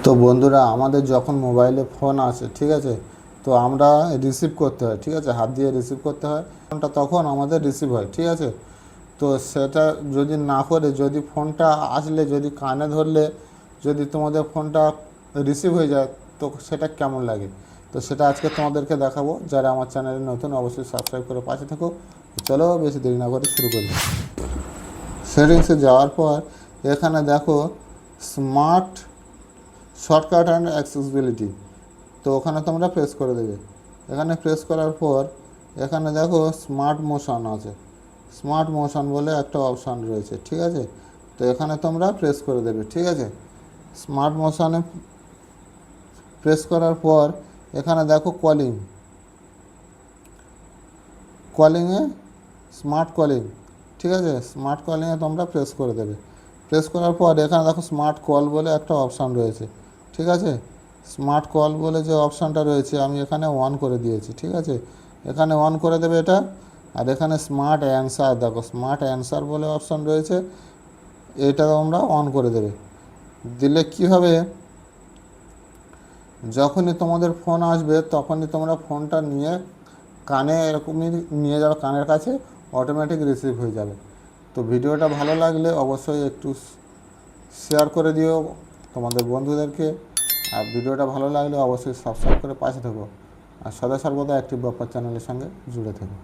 তো বন্ধুরা, আমাদের যখন মোবাইলে ফোন আসে, ঠিক আছে, তো আমরা রিসিভ করতে হয়, ঠিক আছে, হাত দিয়ে রিসিভ করতে হয় ফোনটা, তখন আমাদের রিসিভ হয়, ঠিক আছে। তো সেটা যদি না করে, যদি ফোনটা আসলে, যদি কানে ধরলে, যদি তোমাদের ফোনটা রিসিভ হয়ে যায়, তো সেটা কেমন লাগে, তো সেটা আজকে তোমাদেরকে দেখাবো। যারা আমার চ্যানেলে নতুন, অবশ্যই সাবস্ক্রাইব করে পাশে থাকো। চলো বেশি দেরি না করে শুরু করি। সেটিংসে যাওয়ার পর এখানে দেখো স্মার্ট শর্টকাট অ্যান্ড অ্যাক্সেসিবিলিটি, তো ওখানে তোমরা প্রেস করে দেবে। এখানে প্রেস করার পর এখানে দেখো স্মার্ট মোশন আছে, স্মার্ট মোশন বলে একটা অপশান রয়েছে, ঠিক আছে। তো এখানে তোমরা প্রেস করে দেবে, ঠিক আছে। স্মার্ট মোশনে প্রেস করার পর এখানে দেখো কলিংয়ে স্মার্ট কলিং, ঠিক আছে, স্মার্ট কলিংয়ে তোমরা প্রেস করে দেবে। প্রেস করার পর এখানে দেখো স্মার্ট কল বলে একটা অপশান রয়েছে, ঠিক আছে। স্মার্ট কল বলে যে অপশানটা রয়েছে, আমি এখানে অন করে দিয়েছি, ঠিক আছে। এখানে অন করে দেবে এটা। আর এখানে স্মার্ট অ্যান্সার, দেখো স্মার্ট অ্যান্সার বলে অপশান রয়েছে, এটা তোমরা অন করে দেবে। দিলে কী হবে, যখনই তোমাদের ফোন আসবে তখনই তোমরা ফোনটা নিয়ে কানে এরকমই নিয়ে যাবে, কানের কাছে অটোমেটিক রিসিভ হয়ে যাবে। তো ভিডিওটা ভালো লাগলে অবশ্যই একটু শেয়ার করে দিও তোমাদের বন্ধুদেরকে। আর ভিডিওটা ভালো লাগলে অবশ্যই সাবস্ক্রাইব করে পাশে থেকো। আর সদা সর্বদা অ্যাক্টিভ বাপ্পা চ্যানেলের সঙ্গে জুড়ে থেকো।